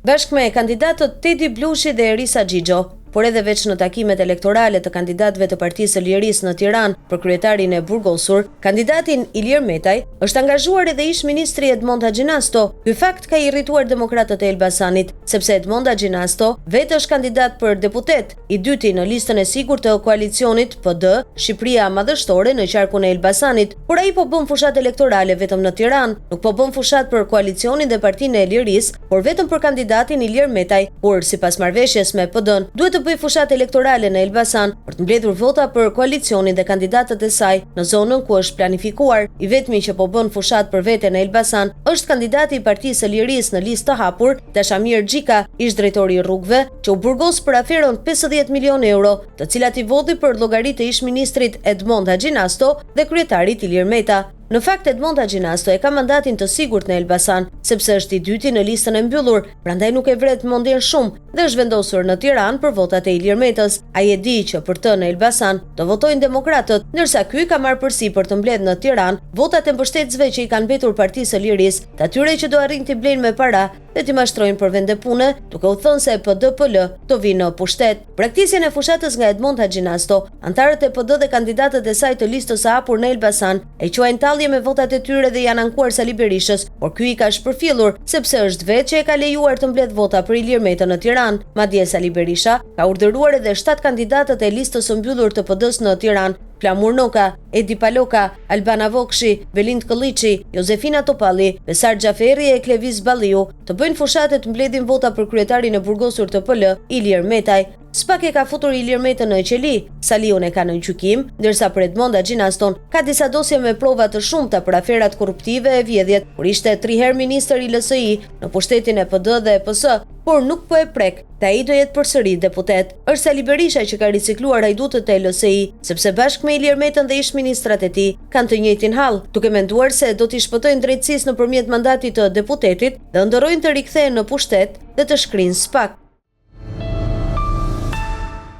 bashkë me kandidatët Tedi Blushi dhe Erisa Xhixho. Por edhe veç në takimet elektorale të kandidatëve të Partisë së Lirisë në Tiranë për kryetarin e burgosur, kandidatin Ilir Metaj është angazhuar edhe ish ministri Edmond Haxhinasto. Ky fakt ka irrituar demokratët e Elbasanit, sepse Edmond Haxhinasto vetë është kandidat për deputet, i dyti në listën e sigurt të koalicionit PD Shqipëria Madhështore në qarkun e Elbasanit, por ai po bën fushat elektorale vetëm në Tiranë, nuk po bën fushat për koalicionin dhe Partinë e Lirisë, por vetëm për kandidatin Ilir Metaj, por sipas marrëveshjes me PD-n, duhet të bëj fushat elektorale në Elbasan për të mbledhur vota për koalicionin dhe kandidatët e saj në zonën ku është planifikuar. I vetmi që po bën fushat për vete në Elbasan është kandidati i Partisë së Lirisë në listë të hapur, Dashamir Xhika, ish drejtori i rrugëve, që u burgos për aferën 50 milionë euro, të cilat i vodhi për llogaritë të ish ministrit Edmond Haxhinasto dhe kryetarit Ilir Meta. Në fakt, Edmond Haxhinasto e ka mandatin të sigurt në Elbasan, sepse është i dyti në listën e mbyllur, prandaj nuk e vret mendjen shumë dhe është vendosur në Tiranë për votat e Ilir Metës. Ai e di që për të në Elbasan do votojnë demokratët, ndërsa ky ka marrë përsipër të mbledh në Tiranë votat e mbështetësve që i kanë mbetur Partisë së Lirisë, të atyre që do arrin t'i blejnë me para dhe t'i mashtrojnë për vende pune, duke u thënë se PDPL do vinë në pushtet. Praktikën e fushatës nga Edmond Haxhinasto, antarët e PD dhe kandidatët e saj të listës së hapur në Elbasan e quajnë me votat e tyre dhe janë ankuar Sali Berishës, por ky i ka shpërfillur sepse është vetë që e ka lejuar të mbledh vota për Ilir Metën në Tiranë. Madje Sali Berisha ka urdhëruar edhe 7 kandidatët e listës së mbyllur të PD-s në Tiranë, Flamur Noka, Edi Paloka, Albana Vokshi, Belind Kolliçi, Josefina Topalli, Besar Xhaferi e Kleviz Balliu të bëjnë fushatet të mbledhin vota për kryetarin e burgosur të PL, Ilir Metaj. Spak e ka futur Ilir Metën në qeli, Saliun e ka në gjykim, ndërsa për Edmond Haxhinaston ka disa dosje me prova të shumta për aferat korruptive e vjedhjet, kur ishte 3 herë ministër i LSI në pushtetin e PD dhe EPS, por nuk po e prek, te ai do jetë përsëri deputet. Është Sali Berisha që ka ricikluar hajdutët e LSI, sepse bashkë me Ilir Metën dhe ish ministrat e tij kanë të njëjtin hall, duke menduar se do t'i shpëtojnë drejtësisë nëpërmjet mandatit të deputetit dhe ndërrojnë të rikthehen në pushtet dhe të shkrinë spak.